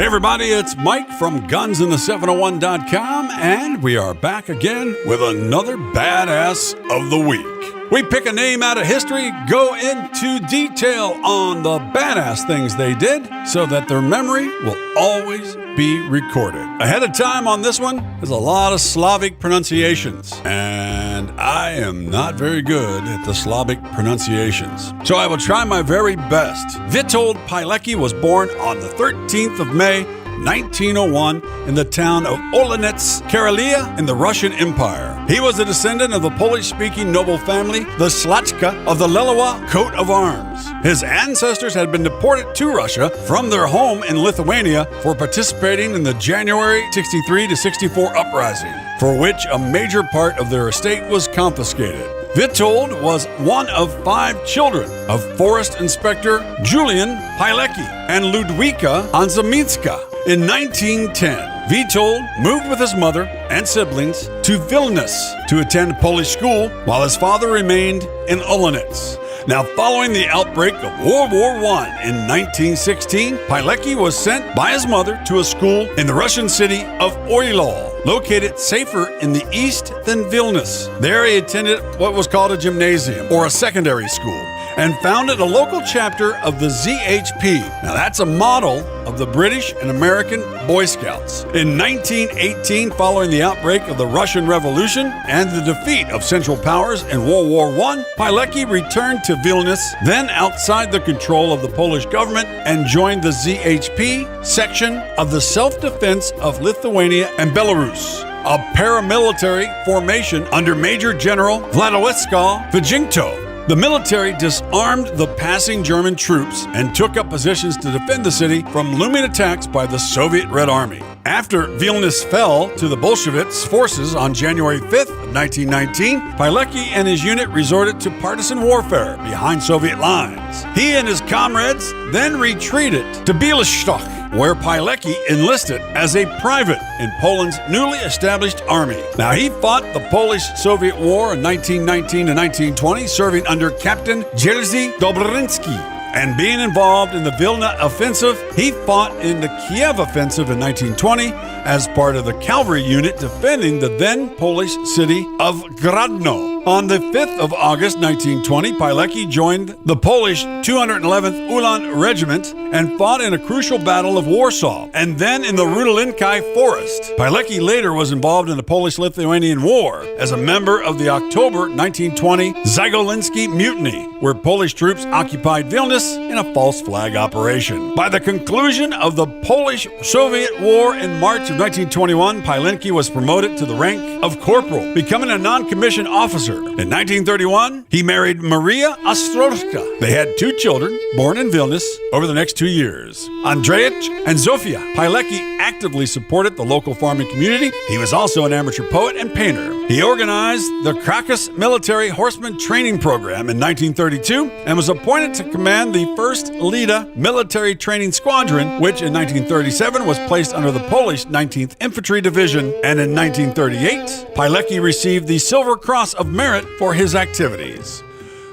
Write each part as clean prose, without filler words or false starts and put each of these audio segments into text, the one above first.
everybody, it's Mike from GunsInThe701.com, and we are back again with another Badass of the Week. We pick a name out of history, go into detail on the badass things they did so that their memory will always be recorded. Ahead of time on this one, there's a lot of Slavic pronunciations, and I am not very good at the Slavic pronunciations, so I will try my very best. Witold Pilecki was born on the 13th of May, 1901 in the town of Oleniec, Karelia in the Russian Empire. He was a descendant of the Polish-speaking noble family, the Slachka of the Lelowa coat of arms. His ancestors had been deported to Russia from their home in Lithuania for participating in the January 63 to 64 uprising, for which a major part of their estate was confiscated. Witold was one of 5 children of Forest Inspector Julian Pilecki and Ludwika Anzaminska. In 1910, Witold moved with his mother and siblings to Vilnius to attend Polish school while his father remained in Oleniec. Now, following the outbreak of World War I in 1916, Pilecki was sent by his mother to a school in the Russian city of Oryol, located safer in the east than Vilnius. There he attended what was called a gymnasium, or a secondary school, and founded a local chapter of the ZHP. Now, that's a model of the British and American Boy Scouts. In 1918, following the outbreak of the Russian Revolution and the defeat of Central Powers in World War I, Pilecki returned to Vilnius, then outside the control of the Polish government, and joined the ZHP section of the Self-Defense of Lithuania and Belarus, a paramilitary formation under Major General Władysław Wyjęto. The military disarmed the passing German troops and took up positions to defend the city from looming attacks by the Soviet Red Army. After Vilnius fell to the Bolshevik forces on January 5th of 1919, Pilecki and his unit resorted to partisan warfare behind Soviet lines. He and his comrades then retreated to Białystok, where Pilecki enlisted as a private in Poland's newly established army. Now, he fought the Polish-Soviet War in 1919 to 1920, serving under Captain Jerzy Dobrynski. And being involved in the Vilna offensive, he fought in the Kiev offensive in 1920 as part of the cavalry unit defending the then Polish city of Grodno. On the 5th of August 1920, Pilecki joined the Polish 211th Ulan Regiment and fought in a crucial battle of Warsaw, and then in the Rudalinki Forest. Pilecki later was involved in the Polish-Lithuanian War as a member of the October 1920 Zygolinski Mutiny, where Polish troops occupied Vilnius in a false flag operation. By the conclusion of the Polish-Soviet War in March of 1921, Pilecki was promoted to the rank of corporal, becoming a non-commissioned officer. In 1931, he married Maria Ostrowska. They had 2 children, born in Vilnius, over the next 2 years. Andrzejczyk and Zofia. Pilecki actively supported the local farming community. He was also an amateur poet and painter. He organized the Krakus Military Horseman Training Program in 1932 and was appointed to command the 1st Lida Military Training Squadron, which in 1937 was placed under the Polish 19th Infantry Division, and in 1938, Pilecki received the Silver Cross of Merit for his activities.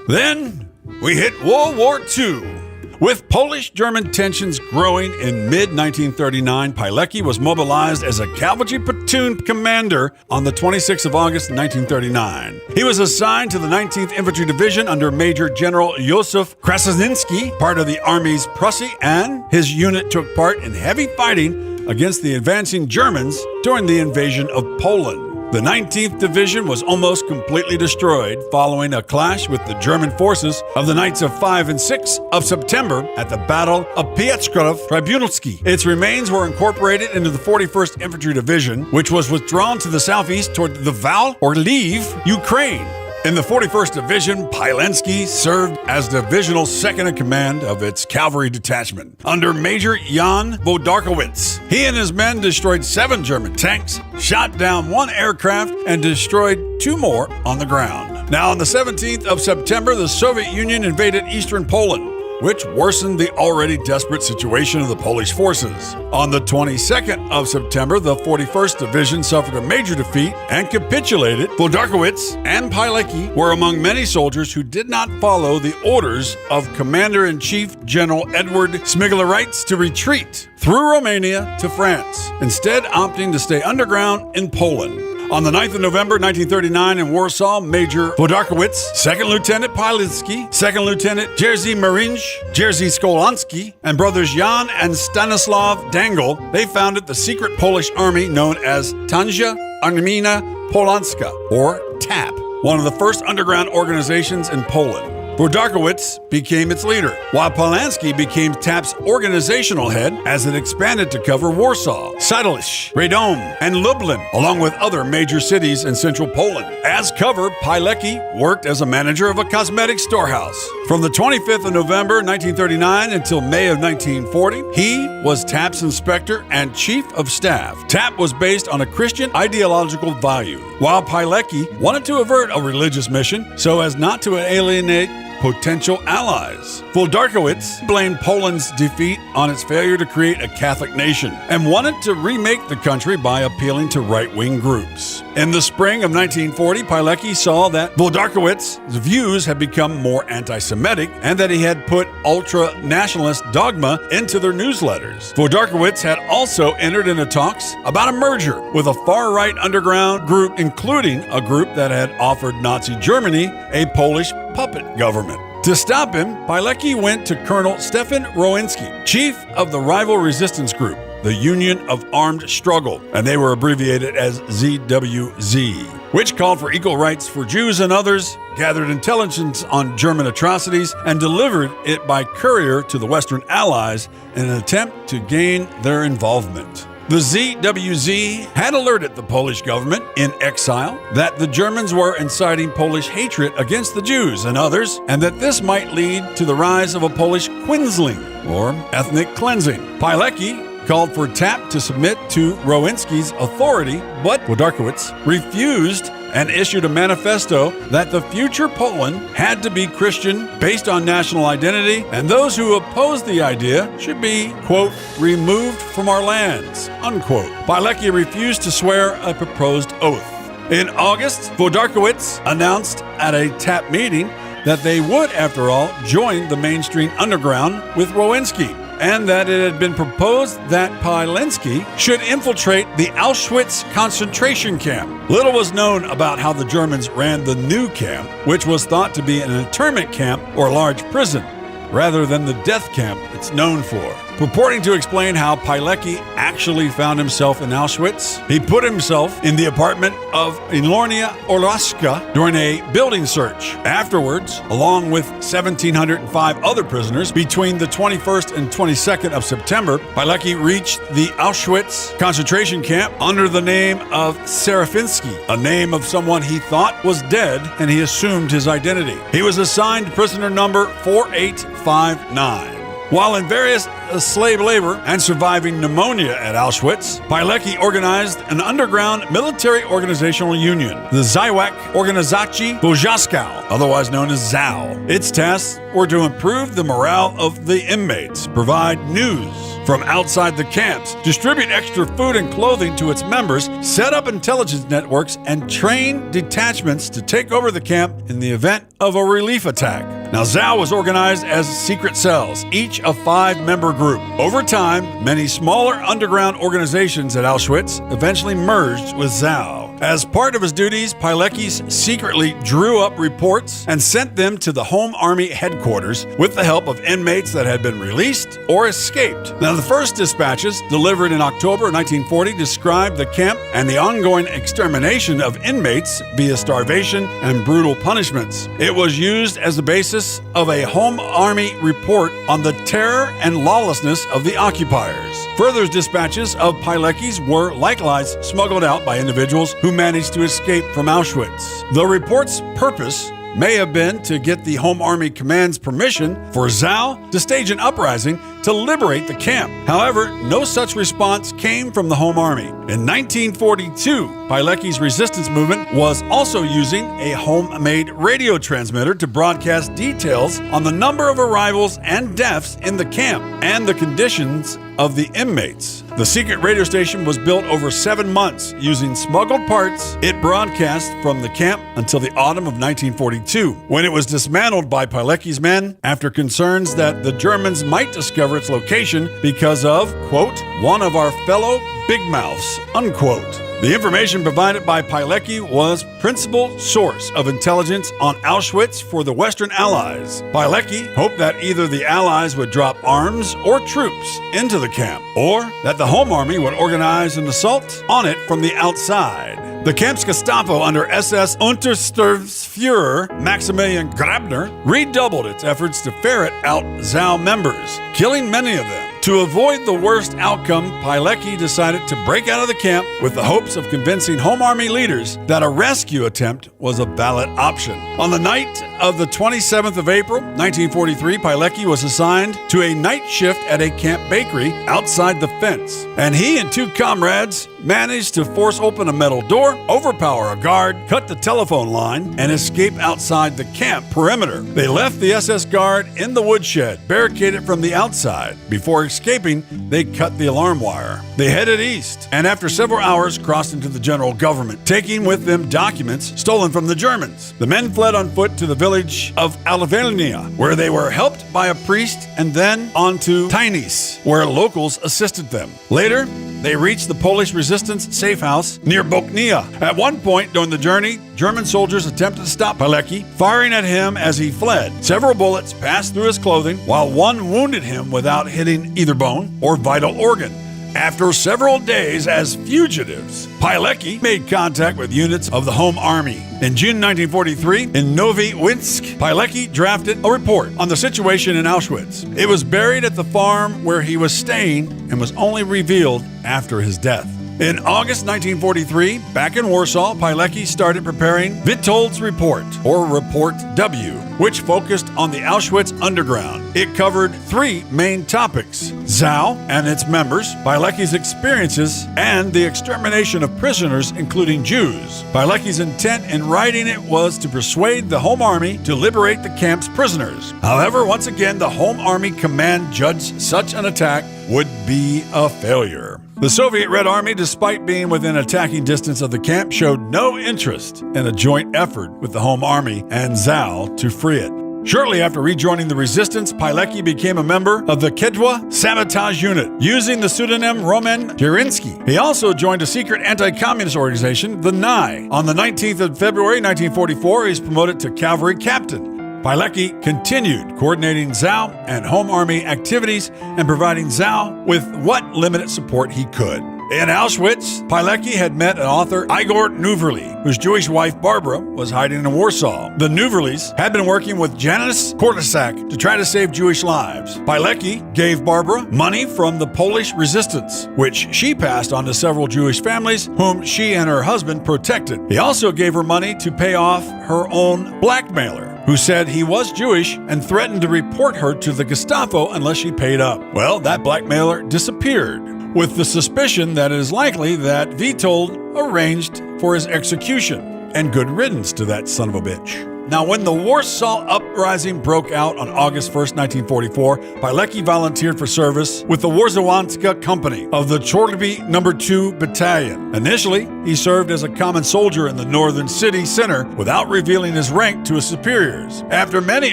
Then we hit World War II. With Polish-German tensions growing in mid-1939, Pilecki was mobilized as a cavalry platoon commander on the 26th of August 1939. He was assigned to the 19th Infantry Division under Major General Józef Krasnynski, part of the Army's Prusy, and his unit took part in heavy fighting against the advancing Germans during the invasion of Poland. The 19th Division was almost completely destroyed following a clash with the German forces of the nights of 5 and 6 of September at the Battle of Piotrków-Trybunalski. Its remains were incorporated into the 41st Infantry Division, which was withdrawn to the southeast toward the Val or Lviv, Ukraine. In the 41st Division, Pilecki served as divisional second-in-command of its cavalry detachment under Major Jan Wodarkowicz. He and his men destroyed 7 German tanks, shot down 1 aircraft, and destroyed 2 more on the ground. Now, on the 17th of September, the Soviet Union invaded eastern Poland. which worsened the already desperate situation of the Polish forces. On the 22nd of September, the 41st Division suffered a major defeat and capitulated. Włodarkowicz and Pilecki were among many soldiers who did not follow the orders of Commander-in-Chief General Edward Śmigłowicz to retreat through Romania to France, instead opting to stay underground in Poland. On the 9th of November 1939 in Warsaw, Major Włodarkowicz, 2nd Lieutenant Pilecki, 2nd Lieutenant Jerzy Marinj, Jerzy Skolansky, and brothers Jan and Stanislaw Dangle, they founded the secret Polish army known as Tanja Armina Polanska, or TAP, one of the first underground organizations in Poland. Włodarkowicz became its leader, while Polanski became TAP's organizational head as it expanded to cover Warsaw, Siedlce, Radom, and Lublin, along with other major cities in central Poland. As cover, Pilecki worked as a manager of a cosmetic storehouse. From the 25th of November 1939 until May of 1940, he was TAP's inspector and chief of staff. TAP was based on a Christian ideological value, while Pilecki wanted to avert a religious mission so as not to alienate potential allies. Włodarkowicz blamed Poland's defeat on its failure to create a Catholic nation and wanted to remake the country by appealing to right-wing groups. In the spring of 1940, Pilecki saw that Włodarkowicz's views had become more anti-Semitic and that he had put ultra-nationalist dogma into their newsletters. Włodarkowicz had also entered into talks about a merger with a far-right underground group, including a group that had offered Nazi Germany a Polish puppet government. To stop him, Pilecki went to Colonel Stefan Rowiński, chief of the rival resistance group, the Union of Armed Struggle, and they were abbreviated as ZWZ, which called for equal rights for Jews and others, gathered intelligence on German atrocities, and delivered it by courier to the Western Allies in an attempt to gain their involvement. The ZWZ had alerted the Polish government in exile that the Germans were inciting Polish hatred against the Jews and others, and that this might lead to the rise of a Polish Quinzling, or ethnic cleansing. Pilecki called for TAP to submit to Rowiński's authority, but Włodarkowicz refused and issued a manifesto that the future Poland had to be Christian based on national identity, and those who opposed the idea should be, quote, removed from our lands, unquote. Pilecki refused to swear a proposed oath. In August, Włodarkowicz announced at a TAP meeting that they would, after all, join the mainstream underground with Rowiński, and that it had been proposed that Pilecki should infiltrate the Auschwitz concentration camp. Little was known about how the Germans ran the new camp, which was thought to be an internment camp or large prison, rather than the death camp it's known for. Purporting to explain how Pilecki actually found himself in Auschwitz, he put himself in the apartment of Ilornia Orlowska during a building search. Afterwards, along with 1,705 other prisoners, between the 21st and 22nd of September, Pilecki reached the Auschwitz concentration camp under the name of Serafinsky, a name of someone he thought was dead, and he assumed his identity. He was assigned prisoner number 4859. While in various slave labor and surviving pneumonia at Auschwitz, Pilecki organized an underground military organizational union, the Zajwak Organizacji Wojskowej, otherwise known as ZOW. Its tasks were to improve the morale of the inmates, provide news from outside the camps, distribute extra food and clothing to its members, set up intelligence networks, and train detachments to take over the camp in the event of a relief attack. Now, ZOW was organized as secret cells, each a 5-member group. Over time, many smaller underground organizations at Auschwitz eventually merged with ZOW. As part of his duties, Pilecki secretly drew up reports and sent them to the Home Army headquarters with the help of inmates that had been released or escaped. Now, the first dispatches, delivered in October 1940, described the camp and the ongoing extermination of inmates via starvation and brutal punishments. It was used as the basis of a Home Army report on the terror and lawlessness of the occupiers. Further dispatches of Pilecki's were likewise smuggled out by individuals who managed to escape from Auschwitz. The report's purpose may have been to get the Home Army Command's permission for ZOW to stage an uprising to liberate the camp. However, no such response came from the Home Army. In 1942, Pilecki's resistance movement was also using a homemade radio transmitter to broadcast details on the number of arrivals and deaths in the camp and the conditions of the inmates. The secret radio station was built over 7 months using smuggled parts. It broadcast from the camp until the autumn of 1942, when it was dismantled by Pilecki's men after concerns that the Germans might discover its location because of, quote, one of our fellow big mouths, unquote. The information provided by Pilecki was principal source of intelligence on Auschwitz for the Western Allies. Pilecki hoped that either the Allies would drop arms or troops into the camp, or that the Home Army would organize an assault on it from the outside. The camp's Gestapo under SS Untersturmführer Maximilian Grabner redoubled its efforts to ferret out Zao members, killing many of them. To avoid the worst outcome, Pilecki decided to break out of the camp with the hopes of convincing Home Army leaders that a rescue attempt was a valid option. On the night of the 27th of April, 1943, Pilecki was assigned to a night shift at a camp bakery outside the fence, and he and 2 comrades managed to force open a metal door, overpower a guard, cut the telephone line, and escape outside the camp perimeter. They left the SS guard in the woodshed, barricaded from the outside. Before escaping, they cut the alarm wire. They headed east, and after several hours crossed into the general government, taking with them documents stolen from the Germans. The men fled on foot to the village of Alvelnia, where they were helped by a priest, and then on to Tynis, where locals assisted them. Later, they reached the Polish resistance safe house near Bochnia. At one point during the journey, German soldiers attempted to stop Pilecki, firing at him as he fled. Several bullets passed through his clothing, while one wounded him without hitting either bone or vital organ. After several days as fugitives, Pilecki made contact with units of the Home Army. In June 1943, in Nowy Winsk, Pilecki drafted a report on the situation in Auschwitz. It was buried at the farm where he was staying and was only revealed after his death. In August 1943, back in Warsaw, Pilecki started preparing Witold's Report, or Report W, which focused on the Auschwitz underground. It covered 3 main topics: Zao and its members, Pilecki's experiences, and the extermination of prisoners, including Jews. Pilecki's intent in writing it was to persuade the Home Army to liberate the camp's prisoners. However, once again, the Home Army command judged such an attack would be a failure. The Soviet Red Army, despite being within attacking distance of the camp, showed no interest in a joint effort with the Home Army and Zao to free it. Shortly after rejoining the resistance, Pilecki became a member of the Kedwa Sabotage Unit, using the pseudonym Roman Jerinsky. He also joined a secret anti-communist organization, the Nye. On the 19th of February 1944, he was promoted to cavalry captain. Pilecki continued coordinating Zao and Home Army activities and providing Zao with what limited support he could. In Auschwitz, Pilecki had met an author, Igor Nuverly, whose Jewish wife Barbara was hiding in Warsaw. The Nuverlys had been working with Janusz Korczak to try to save Jewish lives. Pilecki gave Barbara money from the Polish resistance, which she passed on to several Jewish families whom she and her husband protected. He also gave her money to pay off her own blackmailer, who said he was Jewish and threatened to report her to the Gestapo unless she paid up. Well, that blackmailer disappeared, with the suspicion that it is likely that Witold arranged for his execution. And good riddance to that son of a bitch. Now, when the Warsaw Uprising broke out on August 1st, 1944, Pilecki volunteered for service with the Warszawska Company of the Chorlby No. 2 Battalion. Initially, he served as a common soldier in the northern city center without revealing his rank to his superiors. After many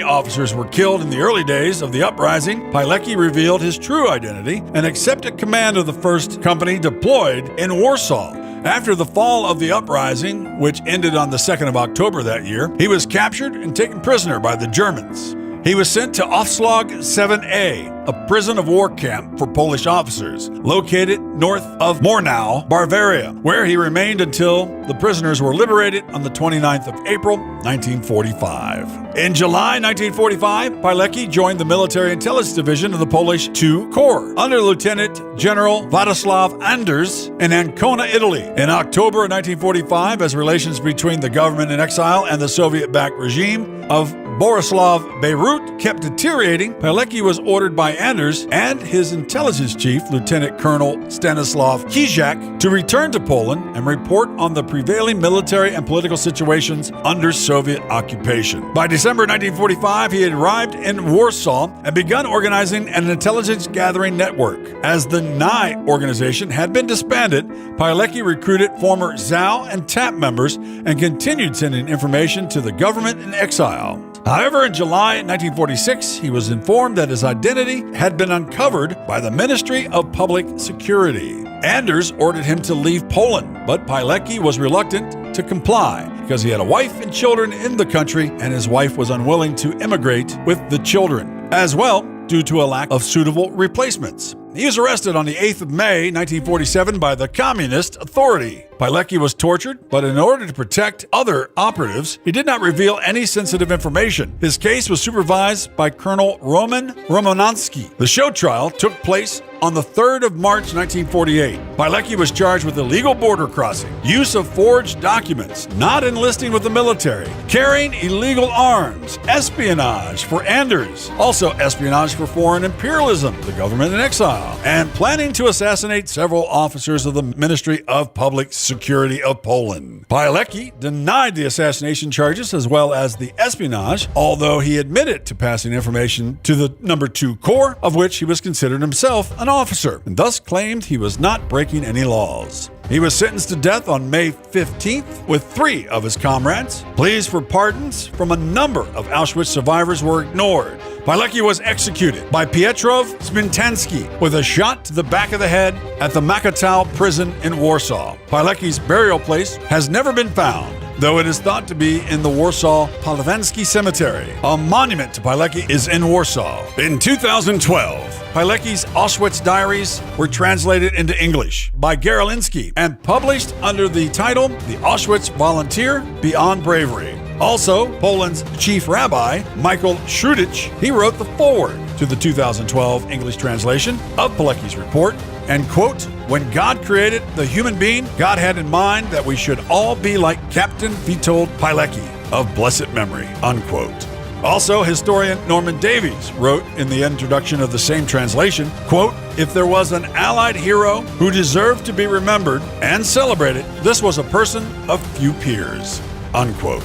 officers were killed in the early days of the uprising, Pilecki revealed his true identity and accepted command of the 1st Company deployed in Warsaw. After the fall of the uprising, which ended on the 2nd of October that year, he was captured and taken prisoner by the Germans. He was sent to Ofslag 7A, a prison of war camp for Polish officers, located north of Murnau, Bavaria, where he remained until the prisoners were liberated on the 29th of April, 1945. In July 1945, Pilecki joined the Military Intelligence Division of the Polish II Corps, under Lieutenant General Władysław Anders in Ancona, Italy. In October 1945, as relations between the government in exile and the Soviet-backed regime of Borislav Beirut kept deteriorating, Pilecki was ordered by Anders and his intelligence chief, Lieutenant Colonel Stanislav Kijak, to return to Poland and report on the prevailing military and political situations under Soviet occupation. By December 1945, he had arrived in Warsaw and begun organizing an intelligence-gathering network. As the NI organization had been disbanded, Pilecki recruited former ZOW and TAP members and continued sending information to the government in exile. However, in July 1946, he was informed that his identity had been uncovered by the Ministry of Public Security. Anders ordered him to leave Poland, but Pilecki was reluctant to comply because he had a wife and children in the country, and his wife was unwilling to immigrate with the children, as well due to a lack of suitable replacements. He was arrested on the 8th of May, 1947 by the Communist Authority. Pilecki was tortured, but in order to protect other operatives, he did not reveal any sensitive information. His case was supervised by Colonel Roman Romanowski. The show trial took place on the 3rd of March, 1948. Pilecki was charged with illegal border crossing, use of forged documents, not enlisting with the military, carrying illegal arms, espionage for Anders, also espionage for foreign imperialism, the government in exile, and planning to assassinate several officers of the Ministry of Public Security of Poland. Pilecki denied the assassination charges as well as the espionage, although he admitted to passing information to the No. 2 Corps, of which he was considered himself an officer, and thus claimed he was not breaking any laws. He was sentenced to death on May 15th with 3 of his comrades. Pleas for pardons from a number of Auschwitz survivors were ignored. Pilecki was executed by Pietrov Smintansky with a shot to the back of the head at the Makatow prison in Warsaw. Pilecki's burial place has never been found, though it is thought to be in the Warsaw Palawansky Cemetery. A monument to Pilecki is in Warsaw. In 2012, Pilecki's Auschwitz diaries were translated into English by Garolinsky and published under the title The Auschwitz Volunteer Beyond Bravery. Also, Poland's chief rabbi, Michael Shrudich, he wrote the foreword to the 2012 English translation of Pilecki's report, and quote, "When God created the human being, God had in mind that we should all be like Captain Witold Pilecki of blessed memory," unquote. Also, historian Norman Davies wrote in the introduction of the same translation, quote, "If there was an Allied hero who deserved to be remembered and celebrated, this was a person of few peers," unquote.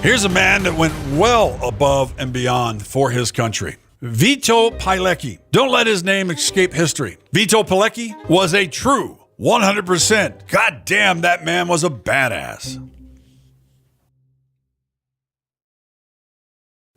Here's a man that went well above and beyond for his country. Witold Pilecki. Don't let his name escape history. Witold Pilecki was a true 100%. God damn, that man was a badass.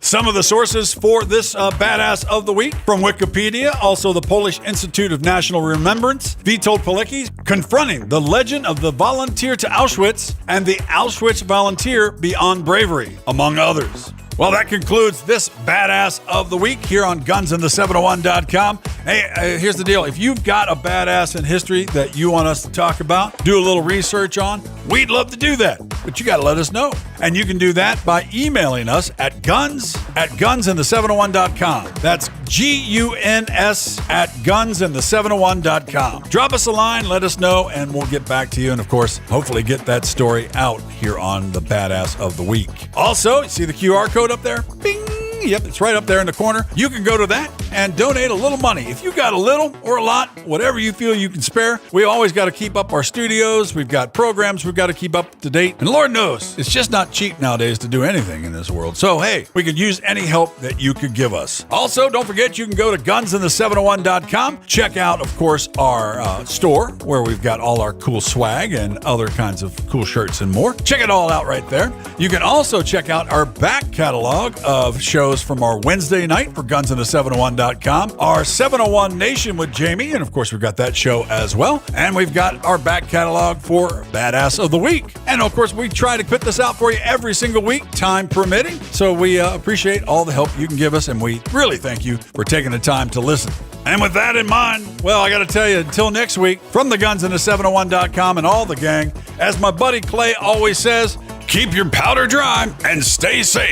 Some of the sources for this badass of the week from Wikipedia, also the Polish Institute of National Remembrance, Witold Pilecki confronting the legend of the volunteer to Auschwitz and the Auschwitz volunteer beyond bravery, among others. Well, that concludes this badass of the week here on GunsInThe701.com. Hey, here's the deal. If you've got a badass in history that you want us to talk about, do a little research on, we'd love to do that. But you got to let us know. And you can do that by emailing us at guns@GunsInThe701.com. That's GUNS@GunsInThe701.com. Drop us a line, let us know, and we'll get back to you. And of course, hopefully get that story out here on the Badass of the Week. Also, you see the QR code up there? Bing! Yep, it's right up there in the corner. You can go to that and donate a little money. If you got a little or a lot, whatever you feel you can spare. We always got to keep up our studios. We've got programs we've got to keep up to date. And Lord knows, it's just not cheap nowadays to do anything in this world. So, hey, we could use any help that you could give us. Also, don't forget you can go to GunsInThe701.com. Check out, of course, our store where we've got all our cool swag and other kinds of cool shirts and more. Check it all out right there. You can also check out our back catalog of shows from our Wednesday night for GunsInThe701.com, our 701 Nation with Jamie, and of course we've got that show as well, and we've got our back catalog for Badass of the Week. And of course we try to put this out for you every single week, time permitting, so we appreciate all the help you can give us, and we really thank you for taking the time to listen. And with that in mind, well, I got to tell you, until next week, from the GunsInThe701.com and all the gang, as my buddy Clay always says, keep your powder dry and stay safe.